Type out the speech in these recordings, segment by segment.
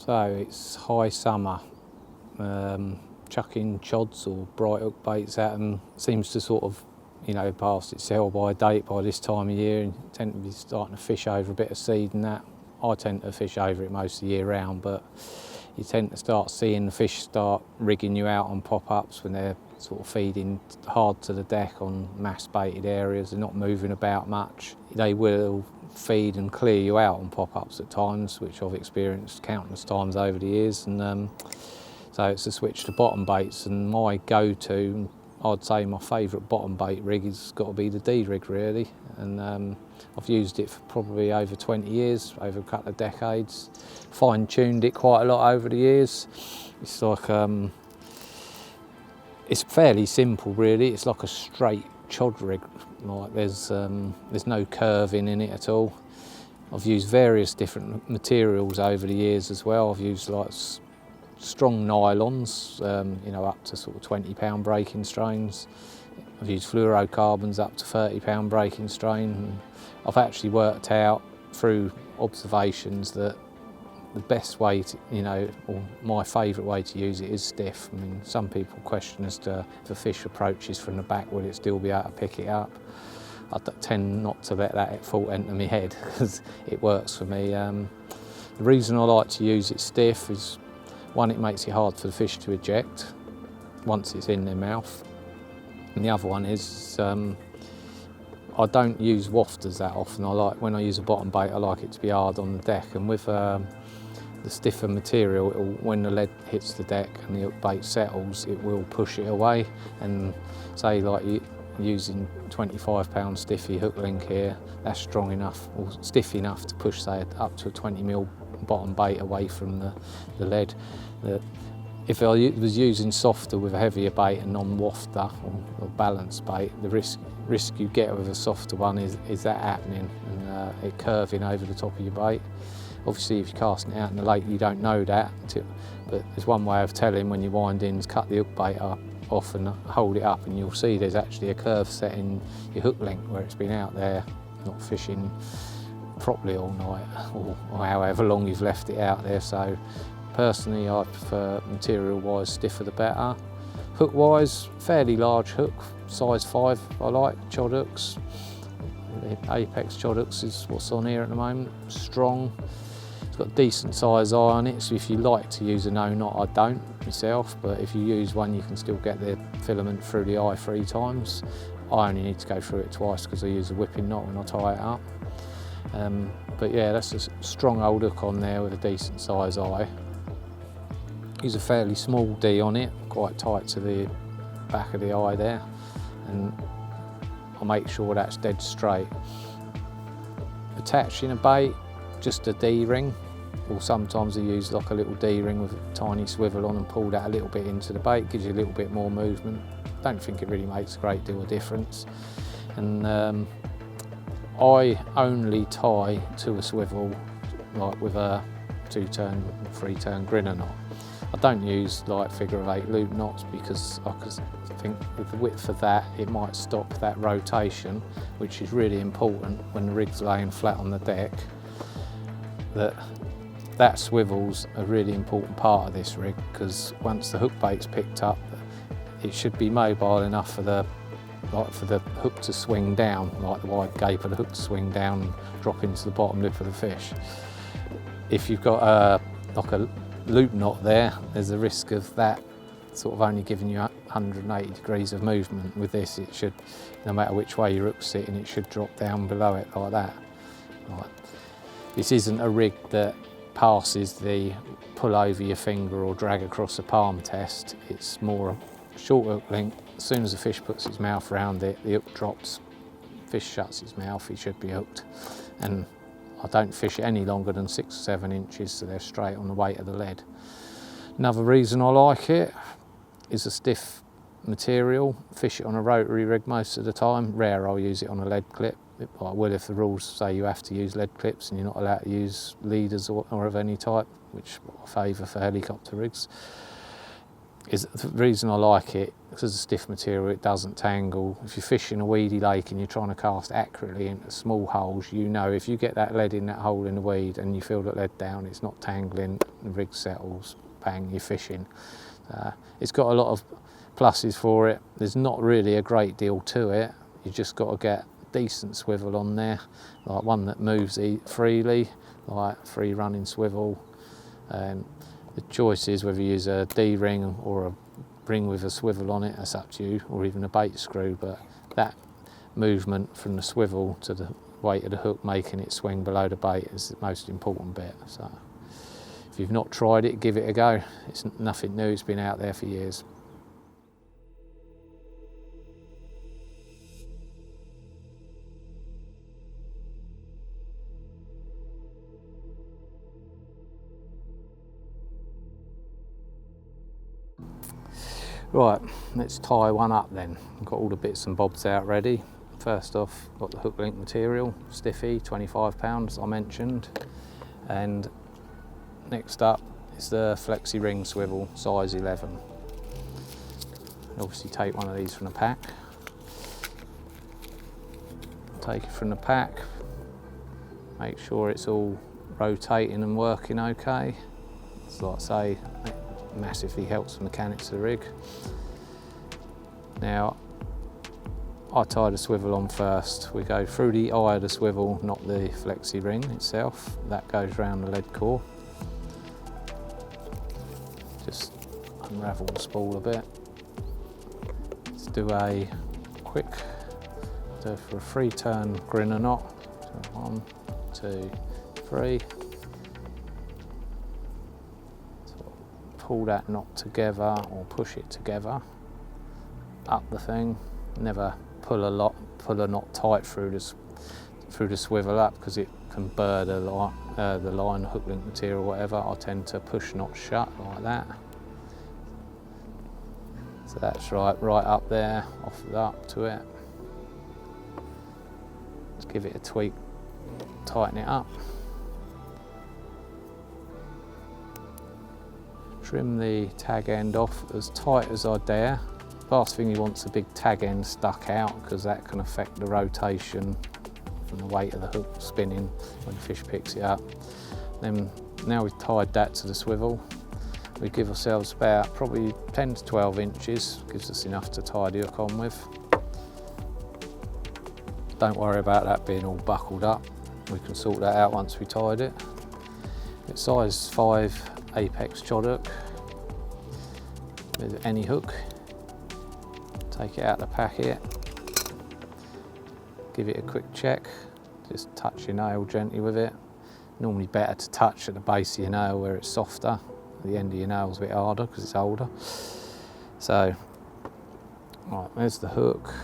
So it's high summer, chucking chods or bright hook baits at them seems to sort of, pass its sell-by date by this time of year, and you tend to be starting to fish over a bit of seed and that. I tend to fish over it most of the year round, but you tend to start seeing the fish start rigging you out on pop-ups when they're sort of feeding hard to the deck on mass baited areas. They're not moving about much. They will feed and clear you out on pop-ups at times, which I've experienced countless times over the years. And so it's a switch to bottom baits, and my go-to, I'd say my favourite bottom bait rig has got to be the D rig really, and I've used it for probably over 20 years, over a couple of decades. Fine-tuned it quite a lot over the years. It's like it's fairly simple really. It's like a straight chod rig. Like there's no curving in it at all. I've used various different materials over the years as well. I've used like strong nylons, up to sort of 20-pound breaking strains. I've used fluorocarbons up to 30-pound breaking strain. And I've actually worked out through observations that the best way to, or my favourite way to use it is stiff. I mean, some people question as to if a fish approaches from the back, will it still be able to pick it up? I tend not to let that thought enter my head because it works for me. The reason I like to use it stiff is, one, it makes it hard for the fish to eject once it's in their mouth. And the other one is I don't use wafters that often. When I use a bottom bait, I like it to be hard on the deck, and with the stiffer material, when the lead hits the deck and the hook bait settles, it will push it away. And say like using 25-pound stiffy hook link here, that's strong enough or stiff enough to push, say, up to a 20mm bottom bait away from the lead. If I was using softer with a heavier bait, a non-wafter or balanced bait, the risk you get with a softer one is that happening and it curving over the top of your bait. Obviously, if you're casting it out in the lake, you don't know that, but there's one way of telling when you wind in, is cut the hook bait off and hold it up, and you'll see there's actually a curve set in your hook link where it's been out there not fishing properly all night or however long you've left it out there. So personally, I prefer material-wise stiffer the better. Hook-wise, fairly large hook, size 5 I like, chod hooks. The Apex chod hooks is what's on here at the moment, strong. It's got a decent size eye on it, so if you like to use a no-knot, I don't myself, but if you use one, you can still get the filament through the eye 3 times. I only need to go through it twice because I use a whipping knot when I tie it up. But yeah, that's a strong old hook on there with a decent size eye. Use a fairly small D on it, quite tight to the back of the eye there, and I'll make sure that's dead straight. Attaching a bait, just a D-ring, or sometimes I use like a little D-ring with a tiny swivel on and pull that a little bit into the bait, gives you a little bit more movement. Don't think it really makes a great deal of difference. And I only tie to a swivel, like with a 2-turn, 3-turn grinner knot. I don't use like figure-of-8 loop knots because I think with the width of that, it might stop that rotation, which is really important when the rig's laying flat on the deck. That swivel's a really important part of this rig, because once the hook bait's picked up, it should be mobile enough for the hook to swing down, like the wide gape of the hook to swing down and drop into the bottom lip of the fish. If you've got like a loop knot there, there's a risk of that sort of only giving you 180 degrees of movement. With this, it should, no matter which way your hook's sitting, it should drop down below it like that. Right. This isn't a rig that passes the pull over your finger or drag across a palm test. It's more a short hook link. As soon as the fish puts its mouth around it, the hook drops, fish shuts its mouth, he should be hooked. And I don't fish it any longer than 6 or 7 inches, so they're straight on the weight of the lead. Another reason I like it is a stiff material. Fish it on a rotary rig most of the time. Rare I'll use it on a lead clip. I will if the rules say you have to use lead clips and you're not allowed to use leaders or of any type, which I favour for helicopter rigs. is the reason I like it, because it's stiff material, it doesn't tangle. If you're fishing a weedy lake and you're trying to cast accurately into small holes, you know if you get that lead in that hole in the weed and you feel that lead down, it's not tangling, the rig settles, bang, you're fishing. It's got a lot of pluses for it. There's not really a great deal to it. You just got to get decent swivel on there, like one that moves freely, like free running swivel. And the choice is whether you use a D-ring or a ring with a swivel on it, that's up to you, or even a bait screw, but that movement from the swivel to the weight of the hook making it swing below the bait is the most important bit. So if you've not tried it, give it a go. It's nothing new, it's been out there for years. Right, let's tie one up then. I've got all the bits and bobs out ready. First off, got the hook link material, stiffy, 25 pounds I mentioned. And next up is the flexi ring swivel, size 11. Obviously take one of these from the pack. Take it from the pack, make sure it's all rotating and working okay. So like I say, it massively helps the mechanics of the rig. Now, I tie the swivel on first. We go through the eye of the swivel, not the flexi ring itself. That goes around the lead core. Just unravel the spool a bit. Let's do a quick, for a 3-turn grinner knot. So 1, 2, 3. So pull that knot together or push it together up the thing. Never pull a knot tight through the swivel up, because it can burr the line, hook link material, whatever. I tend to push knots shut like that. So that's right up there, up to it. Let's give it a tweak, tighten it up. Trim the tag end off as tight as I dare. Last thing you want is a big tag end stuck out, because that can affect the rotation from the weight of the hook spinning when the fish picks it up. Then, now we've tied that to the swivel, we give ourselves about probably 10 to 12 inches, gives us enough to tie the hook on with. Don't worry about that being all buckled up, we can sort that out once we tied it. It's size 5 apex chod hook with any hook. Take it out of the packet, give it a quick check, just touch your nail gently with it. Normally better to touch at the base of your nail where it's softer, the end of your nail's a bit harder because it's older. So, right, there's the hook.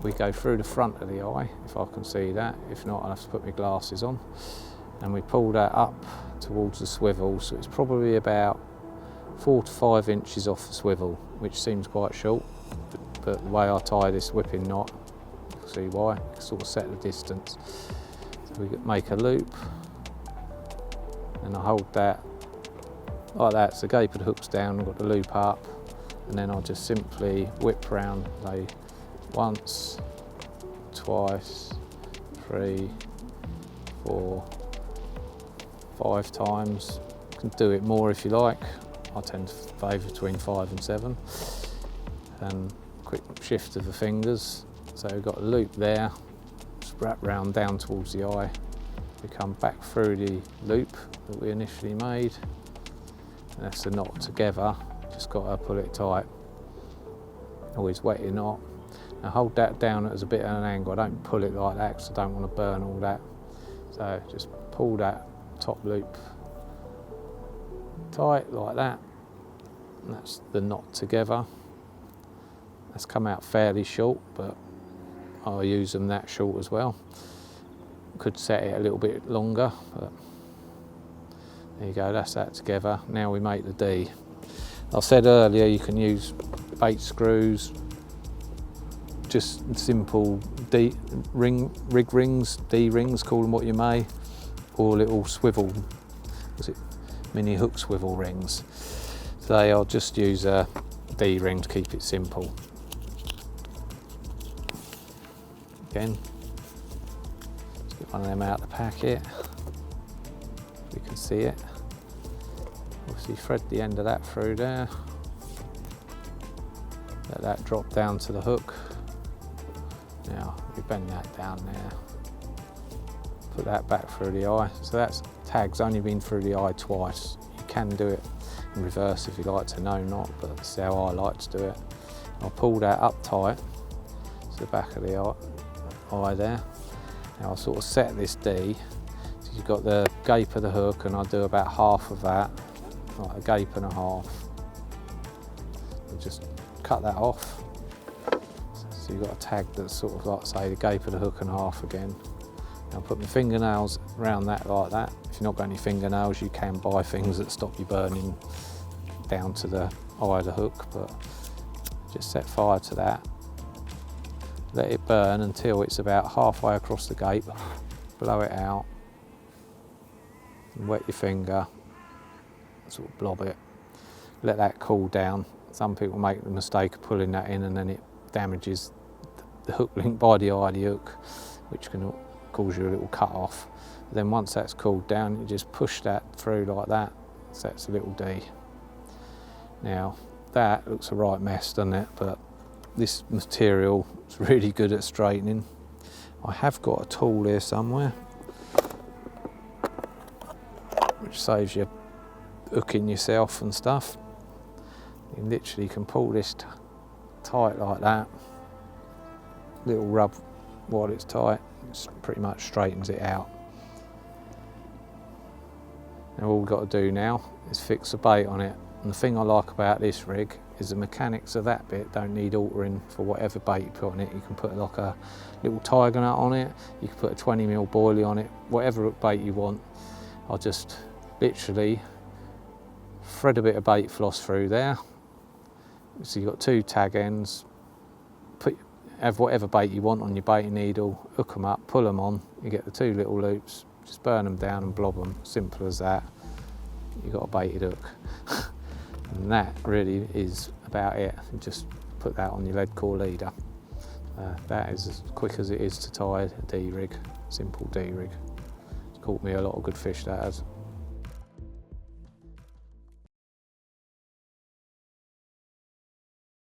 We go through the front of the eye, if I can see that. If not, I'll have to put my glasses on. And we pull that up towards the swivel, so it's probably about 4 to 5 inches off the swivel, which seems quite short. But the way I tie this whipping knot, you'll see why, sort of set the distance. So we make a loop, and I hold that like that, so the gape of the hook's down, I've got the loop up, and then I'll just simply whip round, say, once, twice, 3, 4, 5 times. You can do it more if you like. I tend to favour between 5 and 7. And quick shift of the fingers. So we've got a loop there, just wrap round down towards the eye. We come back through the loop that we initially made. And that's the knot together, just got to pull it tight. Always wet your knot. Now hold that down at a bit of an angle. I don't pull it like that because I don't want to burn all that. So just pull that top loop tight like that. And that's the knot together. That's come out fairly short, but I'll use them that short as well. Could set it a little bit longer, but there you go, that's that together. Now we make the D. I said earlier you can use bait screws, just simple rig rings, D rings, call them what you may, or little swivel, mini hook swivel rings. Today I'll just use a D-ring to keep it simple. Again, let's get one of them out of the packet. You can see it. Obviously thread the end of that through there. Let that drop down to the hook. Now we bend that down there. Put that back through the eye. So that tag's only been through the eye twice. You can do it in reverse if you like to, no not, but that's how I like to do it. I'll pull that up tight to the back of the eye there. Now I'll sort of set this D. So you've got the gape of the hook, and I'll do about half of that, like a gape and a half. And just cut that off. So you've got a tag that's sort of like, say, the gape of the hook and half again. I'll put my fingernails around that like that. If you've not got any fingernails, you can buy things that stop you burning down to the eye of the hook, but just set fire to that. Let it burn until it's about halfway across the gape. Blow it out. And wet your finger, sort of blob it. Let that cool down. Some people make the mistake of pulling that in and then it damages the hook link by the eye of the hook, which can cause you a little cut off. Then once that's cooled down, you just push that through like that, so that's a little D. Now that looks a right mess, doesn't it? But this material is really good at straightening. I have got a tool here somewhere which saves you hooking yourself and stuff. You literally can pull this tight like that, little rub while it's tight. It pretty much straightens it out. Now all we've got to do now is fix the bait on it. And the thing I like about this rig is the mechanics of that bit don't need altering for whatever bait you put on it. You can put like a little tiger nut on it, you can put a 20mm boilie on it, whatever bait you want. I'll just literally thread a bit of bait floss through there. So you've got two tag ends, have whatever bait you want on your baiting needle, hook them up, pull them on, you get the two little loops, just burn them down and blob them, simple as that. You've got a baited hook. And that really is about it. Just put that on your lead core leader. That is as quick as it is to tie a D-rig, simple D-rig. It's caught me a lot of good fish, that has.